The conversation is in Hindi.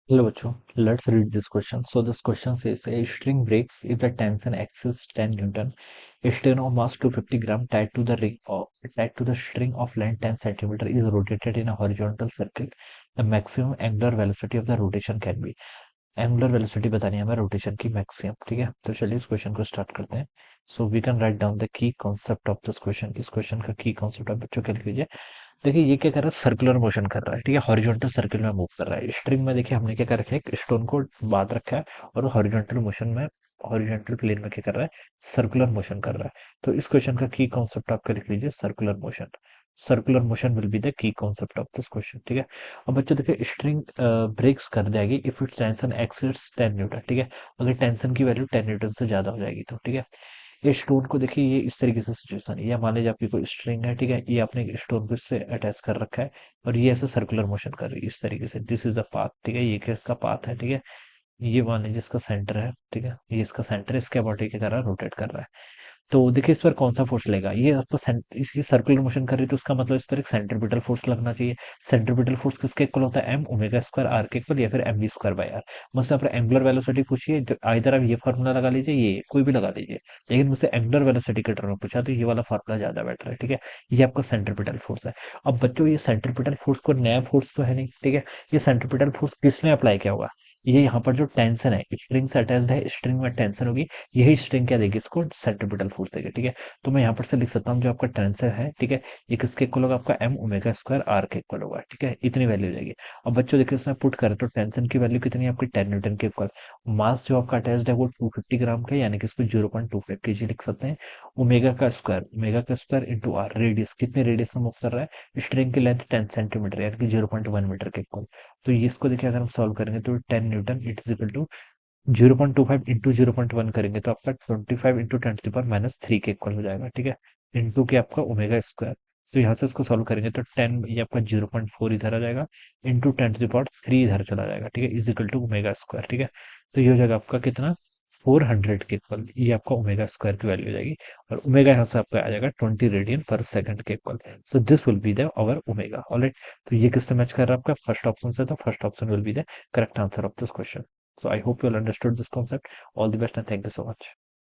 Hello, bachcho. Let's read this question. So this question says a string breaks if the tension exceeds 10 Newton. A string of mass 250 gram tied to the string of length 10 centimeter is rotated in a horizontal circle. The maximum angular velocity of the rotation can be. Angular velocity बतानी है हमें रोटेशन की मैक्सिमम। ठीक है, तो चलिए इस क्वेश्चन को स्टार्ट करते हैं। So we can write down the key concept of this question. इस क्वेश्चन का की कॉन्सेप्ट आप बच्चों के लिख लीजिए। देखिए ये क्या कर रहा है, सर्कुलर मोशन कर रहा है। ठीक है, हॉरिजॉन्टल सर्किल में मूव कर रहा है। स्ट्रिंग में देखिए हमने क्या कर रखा है, एक स्टोन को बांध रखा है और हॉरिजॉन्टल मोशन में, हॉरिजॉन्टल प्लेन में क्या कर रहा है, सर्कुलर मोशन कर रहा है। तो इस क्वेश्चन का की कॉन्सेप्ट आपका लिख लीजिए, circular motion. Circular motion will be the key concept of this question. ठीक है, अब बच्चों देखिए स्ट्रिंग ब्रेक्स कर जाएगी if it tension exceeds 10 Newton. ठीक है, अगर टेंशन की वैल्यू 10 न्यूटन से ज्यादा हो जाएगी तो। ठीक है, ये स्टोन को देखिए, ये इस तरीके से सिचुएशन है। या मान लीजिए आपकी कोई स्ट्रिंग है, ठीक है, ये आपने स्टोन को इससे अटैच कर रखा है और ये ऐसे सर्कुलर मोशन कर रही है इस तरीके से। This is the path. ठीक है, ये क्या इसका पाथ है। ठीक है, ये मान लीजिए इसका सेंटर है। ठीक है, ये इसका सेंटर है, इसके बॉडी की तरह रोटेट कर रहा है। तो देखिए इस पर कौन सा फोर्स लेगा, ये आपको इसकी सर्कुलर मोशन कर रही है तो उसका मतलब इस पर एक सेंट्रीपिटल फोर्स लगना चाहिए। सेंट्रीपिटल फोर्स किसके इक्वल होता है, एम ओमेगा स्क्वायर आर के इक्वल, या फिर M B square by R. मुझसे आप एंगुलर वेलोसिटी पूछिए तो आइदर आप ये फॉर्मूला लगा लीजिए, ये कोई भी लगा लीजिए, लेकिन मुझसे एंगुलर वेलोसिटी के टर्म में पूछा तो ये वाला फॉर्मूला ज्यादा बेटर है। ठीक है, ये आपका सेंट्रीपिटल फोर्स है। अब बच्चों ये सेंट्रीपिटल फोर्स को नया फोर्स तो है नहीं। ठीक है, ये सेंट्रीपिटल फोर्स किसने अप्लाई किया होगा, ये यहाँ पर जो टेंशन है, स्ट्रिंग से अटैच्ड है, स्ट्रिंग में टेंशन होगी, यही स्ट्रिंग क्या देगी, इसको सेंट्रीपिटल फोर्स देगी। ठीक है, तो मैं यहाँ पर से लिख सकता हूँ जो आपका टेंसर है, ठीक है, ये किसके इक्वल होगा, आपका एम ओमेगा स्क्वायर आर के इक्वल होगा। ठीक है, इतनी वैल्यू जाएगी। अब बच्चों देखिए इसमें पुट करें तो टेंशन की वैल्यू कितनी है आपकी, 10 न्यूटन के इक्वल। मास जो आपका अटैच्ड है वो 250 ग्राम का, यानी कि इसको 0.25 केजी लिख सकते हैं। ओमेगा का स्क्वायर इंटू आर, रेडियस कितने रेडियस में मूव कर रहा है, स्ट्रिंग की लेंथ 10 सेंटीमीटर यानी कि 0.1 मीटर के इक्वल। तो ये इसको देखिए अगर हम सॉल्व करेंगे तो 10 newton it is equal to 0.25 into 0.1 करेंगे तो आपका 25 इंटू 10 to the power -3 के इक्वल हो जाएगा। ठीक है, इंटू के आपका ओमेगा स्क्वायर। तो यहाँ से इसको सॉल्व करेंगे तो 10 ये आपका 0.4 इधर आ जाएगा, इंटू 10 to the power 3 इधर चला जाएगा। ठीक है, is equal to omega square. ठीक है, तो ये हो जाएगा आपका कितना, 400 के इक्वल, ये आपका ओमेगा स्क्वायर की वैल्यू हो जाएगी। और ओमेगा यहाँ से आपका आ जाएगा 20 रेडियन पर सेकंड के equal. So this will be the our omega. Alright, तो ये किससे मैच कर रहा है आपका, फर्स्ट ऑप्शन से, तो first option will be the correct answer of this question. So I hope you all understood this concept. All the best and thank you so much.